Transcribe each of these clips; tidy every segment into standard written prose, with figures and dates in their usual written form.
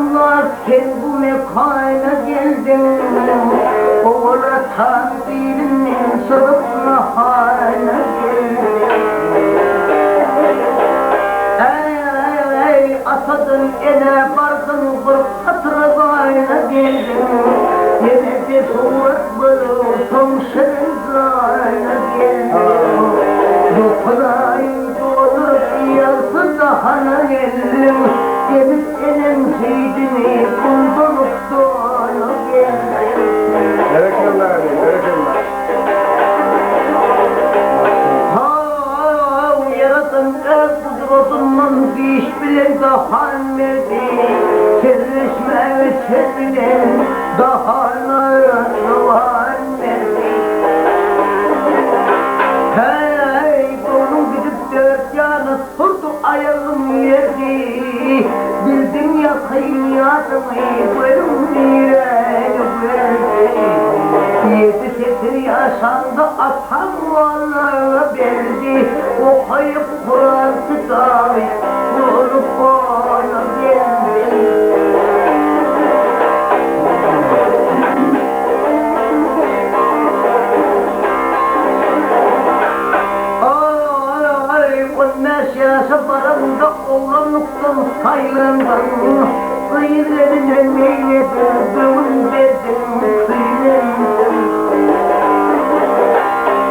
Allah sen bu mekana geldin. Oğla takdirinin sırıp mahana geldin. Ey asadın ele bardın bir katırgayna geldin. Yine bir surat bulursun şırgayna geldin. Yukarayın doğdur yazı dahana geldin. Deniz elin seydini kundulup doğana geldin. Berekallah abi, berekallah. Yaratın kudretundan bir iş bilen daha verdi. Serleşme ve serbilen daha naran verdi. Hey, doğru gidip dört yanı sordu ayağım yerdi. Bildin ya kıymetimi, bölüm yüreği verdi. 7-8 yaşında atam bana verdi. Okuyup Kur'an kitabı vurup bana geldi. Ay, safarımda oğlanlıktan saylandan Kıyırlarına meyledim, dedim, kıyırlarım.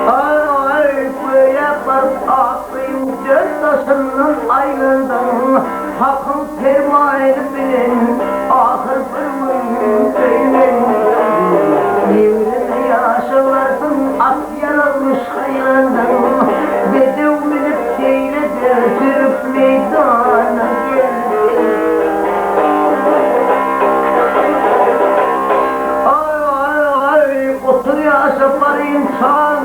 Ay, böyle baktım dört taşından ayrıldım. Hakkın fermanını bilin, ahır fırmın kıyırlarım. Yevrine yaşarsın, at yaralmış hayrandan. Dedim bilip seyredir, sürüp meydana geldi. Ay, otur yaşa var insan.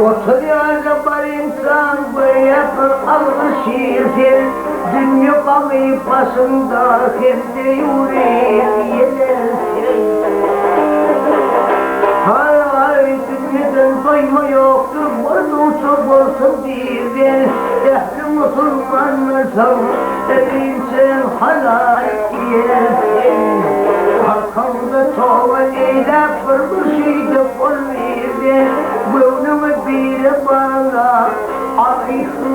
Otur yaşa var insan. Bu yapır alışır. Dünya kamayıp başında hem de yüreği yenersin. Hay, dünyadan doyma yoktur. Vardı çok olsun bir ehli Müslümanlısın. Evinsen halal yersin. Arkamda çoğu eylep bir şeyde kol verdi. Gönlümü bir bana arayışı